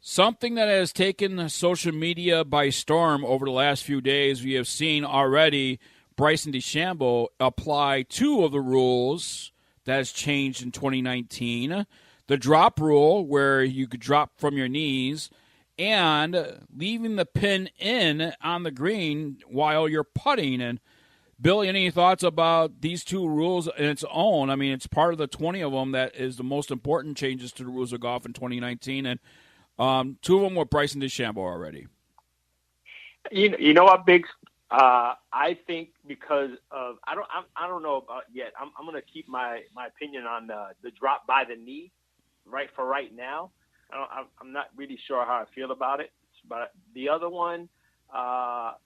Something that has taken social media by storm over the last few days, we have seen already Bryson DeChambeau apply two of the rules that has changed in 2019. The drop rule, where you could drop from your knees, and leaving the pin in on the green while you're putting. And, Bill, any thoughts about these two rules in its own? I mean, it's part of the 20 of them that is the most important changes to the rules of golf in 2019, and two of them with Bryson DeChambeau already. You know what, Biggs? I think because of I don't know about yet. I'm going to keep my opinion on the drop by the knee right now. I'm not really sure how I feel about it. But the other one,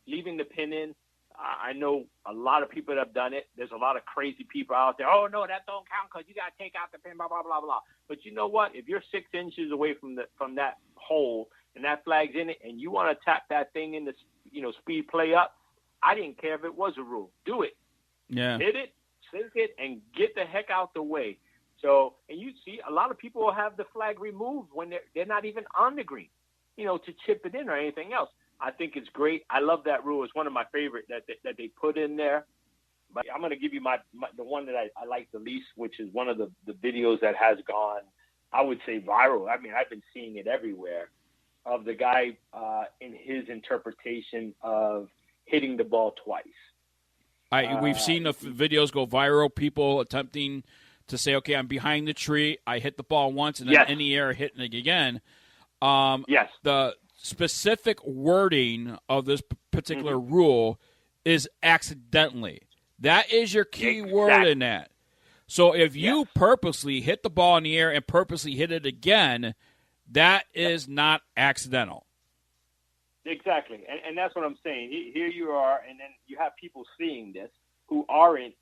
leaving the pin in, I know a lot of people that have done it. There's a lot of crazy people out there. Oh, no, that don't count because you got to take out the pin, blah, blah, blah, blah. But you know what? If you're 6 inches away from that hole and that flag's in it and you want to tap that thing in the speed play up, I didn't care if it was a rule. Do it. Yeah. Hit it, sink it, and get the heck out the way. So, and you see, a lot of people will have the flag removed when they're not even on the green, to chip it in or anything else. I think it's great. I love that rule. It's one of my favorite that they put in there. But I'm going to give you the one that I like the least, which is one of the videos that has gone, I would say, viral. I mean, I've been seeing it everywhere, of the guy in his interpretation of hitting the ball twice. We've seen the videos go viral, people attempting to say, okay, I'm behind the tree, I hit the ball once, and then in the air hitting it again. Yes. The specific wording of this particular rule is accidentally. That is your key word in that. So if you purposely hit the ball in the air and purposely hit it again, that is not accidental. Exactly. And that's what I'm saying. Here you are, and then you have people seeing this who aren't,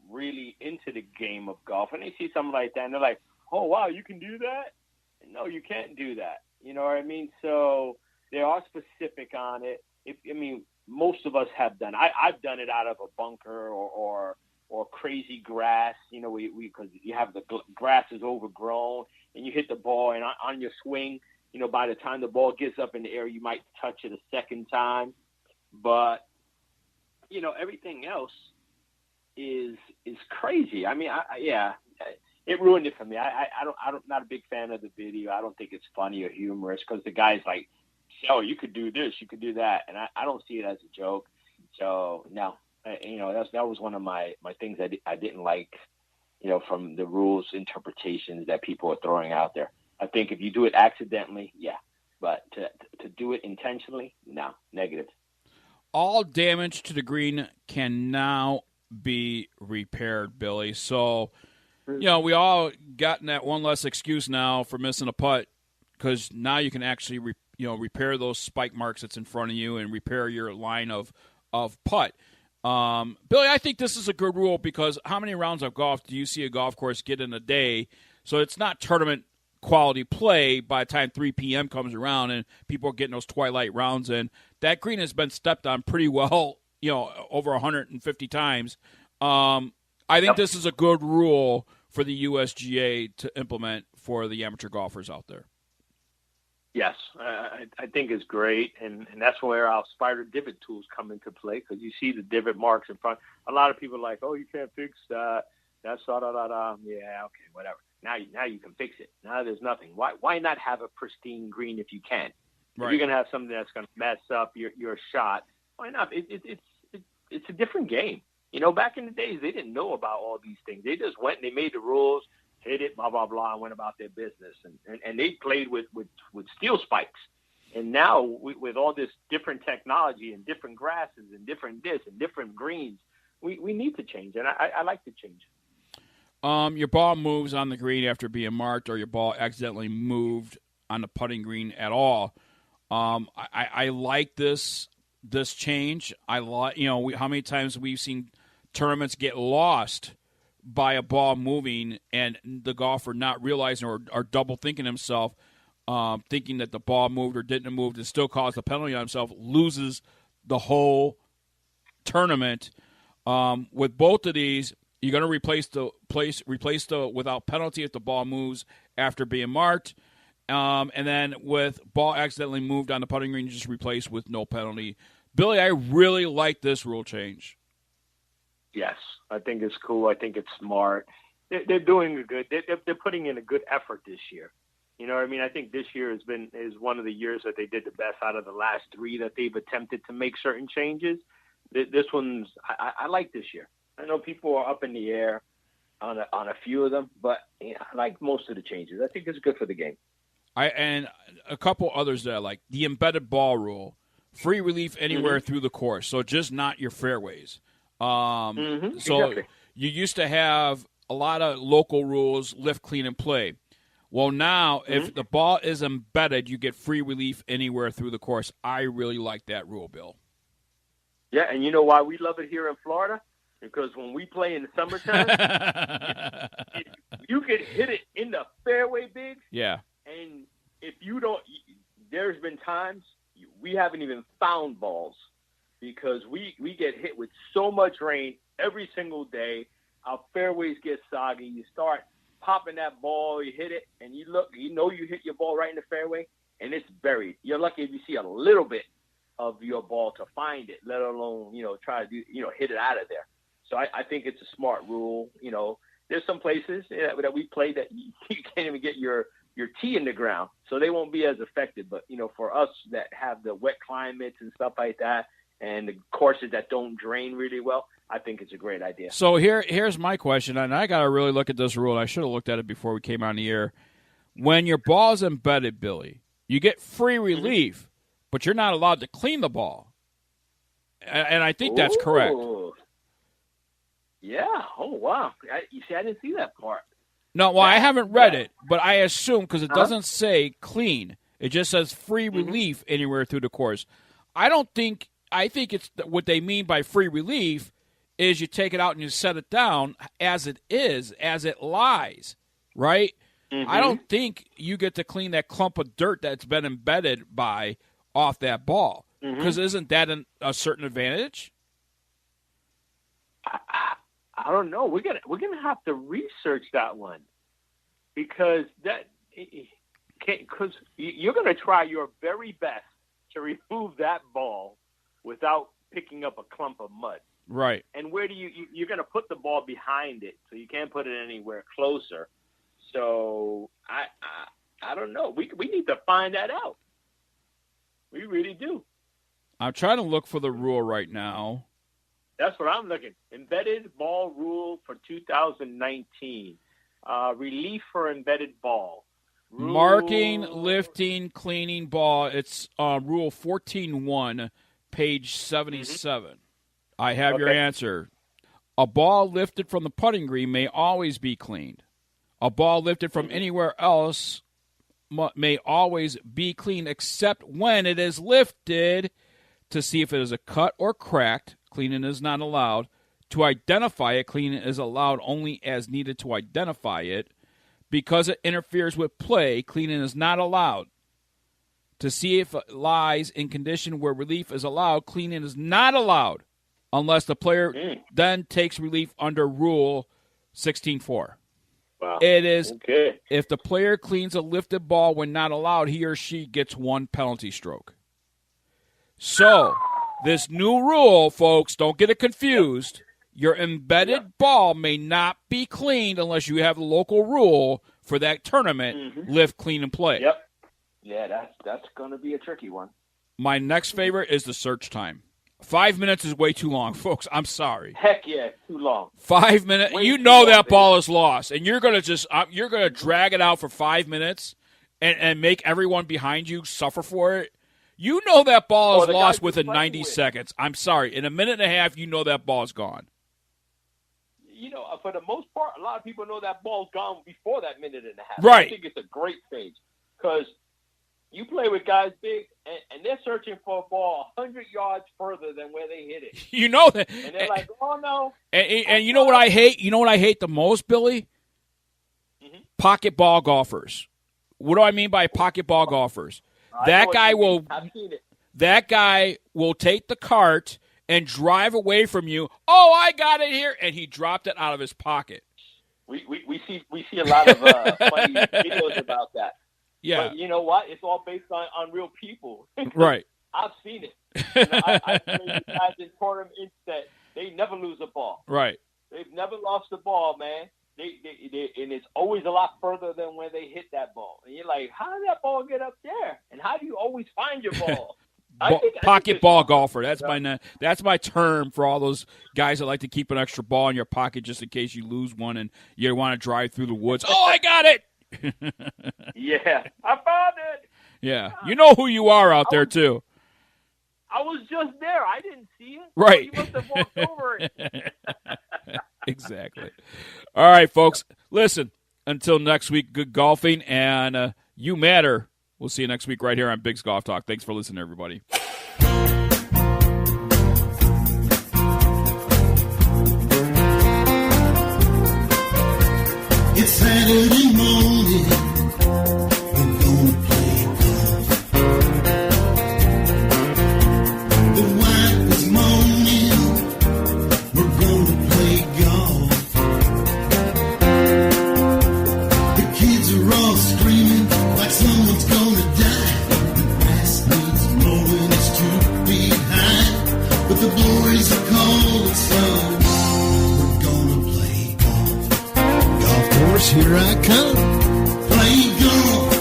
really into the game of golf, and they see something like that, and they're like, oh, wow, you can do that? No, you can't do that. You know what I mean? So they are specific on it. Most of us have done. I've done it out of a bunker or crazy grass. Because you have the grass is overgrown, and you hit the ball, and on your swing, by the time the ball gets up in the air, you might touch it a second time. But everything else is crazy. I mean, it ruined it for me. I'm not a big fan of the video. I don't think it's funny or humorous because the guy's like, oh, you could do this, you could do that. And I don't see it as a joke. So, no, that was one of my things I didn't like, from the rules interpretations that people are throwing out there. I think if you do it accidentally, yeah. But to do it intentionally, no, negative. All damage to the green can now be repaired, Billy. So, we all gotten that one less excuse now for missing a putt because now you can actually, repair those spike marks that's in front of you and repair your line of putt. Billy, I think this is a good rule because how many rounds of golf do you see a golf course get in a day? So it's not tournament quality play by the time 3 p.m. comes around and people are getting those twilight rounds in. That green has been stepped on pretty well, over 150 times. I think this is a good rule for the USGA to implement for the amateur golfers out there. Yes, I think it's great, and that's where our spider divot tools come into play because you see the divot marks in front. A lot of people are like, oh, you can't fix that. That's da-da-da-da. Yeah, okay, whatever. Now you can fix it. Now there's nothing. Why not have a pristine green if you can? Right. If you're going to have something that's going to mess up your shot, why not? It's a different game. Back in the days, they didn't know about all these things. They just went and they made the rules, hit it, blah, blah, blah, and went about their business. And they played with steel spikes. And now with all this different technology and different grasses and different this and different greens, we need to change. And I like to change. Your ball moves on the green after being marked, or your ball accidentally moved on the putting green at all. I like this change. I like, how many times we've seen tournaments get lost by a ball moving and the golfer not realizing or double thinking himself, thinking that the ball moved or didn't move and still caused a penalty on himself, loses the whole tournament. With both of these, you're going to replace the without penalty if the ball moves after being marked. And then with ball accidentally moved on the putting green, just replaced with no penalty. Billy, I really like this rule change. Yes, I think it's cool. I think it's smart. They're doing a good. They're putting in a good effort this year. You know what I mean? I think this year is one of the years that they did the best out of the last 3 that they've attempted to make certain changes. This one's I like this year. I know people are up in the air on a few of them, but I like most of the changes. I think it's good for the game. And a couple others that I like. The embedded ball rule, free relief anywhere through the course, so just not your fairways. So exactly. You used to have a lot of local rules, lift, clean, and play. Well, now, if the ball is embedded, you get free relief anywhere through the course. I really like that rule, Bill. Yeah, and you know why we love it here in Florida? Because when we play in the summertime, you can hit it in the fairway, Biggs. Yeah. And if you don't, there's been times we haven't even found balls because we get hit with so much rain every single day. Our fairways get soggy. You start popping that ball, you hit it, and you look, you hit your ball right in the fairway, and it's buried. You're lucky if you see a little bit of your ball to find it, let alone, try to hit it out of there. So I think it's a smart rule. There's some places that we play that you can't even get your tee in the ground, so they won't be as affected. But, for us that have the wet climates and stuff like that and the courses that don't drain really well, I think it's a great idea. So here's my question, and I got to really look at this rule. I should have looked at it before we came on the air. When your ball is embedded, Billy, you get free relief, but you're not allowed to clean the ball. And I think that's correct. Yeah. Oh, wow. You see, I didn't see that part. No, well, I haven't read it, but I assume because it doesn't say clean. It just says free relief anywhere through the course. I think it's what they mean by free relief is you take it out and you set it down as it is, as it lies, right? I don't think you get to clean that clump of dirt that's been embedded off that ball because isn't that a certain advantage? I don't know. We're gonna have to research that one because you're gonna try your very best to remove that ball without picking up a clump of mud. Right. And where do you're going to put the ball behind it, so you can't put it anywhere closer. So I don't know. We need to find that out. We really do. I'm trying to look for the rule right now. That's what I'm looking. Embedded ball rule for 2019. Relief for embedded ball. Marking, lifting, cleaning ball. It's Rule 14.1, page 77. I have your answer. A ball lifted from the putting green may always be cleaned. A ball lifted from anywhere else may always be cleaned except when it is lifted to see if it is a cut or cracked. Cleaning is not allowed. To identify it, cleaning is allowed only as needed to identify it. Because it interferes with play, cleaning is not allowed. To see if it lies in condition where relief is allowed, cleaning is not allowed unless the player then takes relief under Rule 16.4. Wow. It is if the player cleans a lifted ball when not allowed, he or she gets 1 penalty stroke. So, this new rule, folks, don't get it confused. Your embedded ball may not be cleaned unless you have a local rule for that tournament, lift, clean, and play. Yep. Yeah, that's going to be a tricky one. My next favorite is the search time. 5 minutes is way too long, folks. I'm sorry. Heck yeah, too long. 5 minutes. You know that ball is lost, and you're going to drag it out for 5 minutes and make everyone behind you suffer for it. You know that ball is lost within 90 seconds. I'm sorry. In a minute and a half, you know that ball is gone. For the most part, a lot of people know that ball's gone before that minute and a half. Right. I think it's a great stage because you play with guys big, and they're searching for a ball 100 yards further than where they hit it. You know that. And they're like, oh, no. And you know what I hate? You know what I hate the most, Billy? Pocket ball golfers. What do I mean by pocket ball golfers? That guy will take the cart and drive away from you. Oh, I got it here, and he dropped it out of his pocket. We see a lot of funny videos about that. Yeah. But you know what? It's all based on real people. Right. I've seen it. I've played guys in tournaments that they never lose a ball. Right. They've never lost a ball, man. They and it's always a lot further than when they hit that ball. And you're like, how did that ball get up there? And how do you always find your ball? Pocket ball golfer. That's my term for all those guys that like to keep an extra ball in your pocket just in case you lose one and you want to drive through the woods. Oh, I got it. Yeah, I found it. Yeah, you know who you are out there too. I was just there. I didn't see it. Right. You must have walked over it. Exactly. All right, folks. Listen, until next week, good golfing, and you matter. We'll see you next week right here on Bigg's Golf Talk. Thanks for listening, everybody. It's Saturday morning. We're gonna play golf. The wife is moaning. We're gonna play golf. The kids are all screaming like someone's gonna die. The grass needs mowing, it's 2 feet high. But the boys are cold, so we're gonna play golf. Golf course, here I come. Play golf.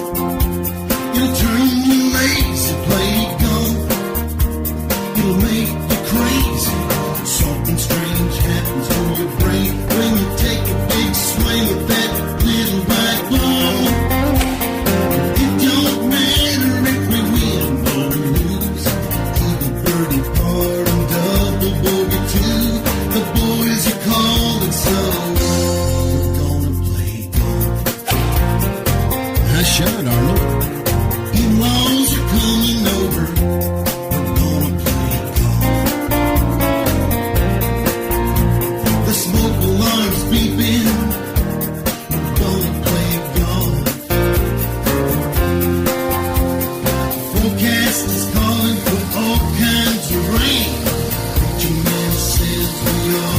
It'll turn you lazy. Play golf. It'll make you crazy. Something strange happens to your brain when you take a big swing with that little white ball. It don't matter if we win or we lose. Even birdie part and double bogey too. The boys are calling, so we're gonna play golf. Nice shot, Arnold. In-laws are coming over. We're gonna play golf. The smoke alarm's beeping. We're gonna play golf. Forecast is calling for all kinds of rain. Preacher man says we all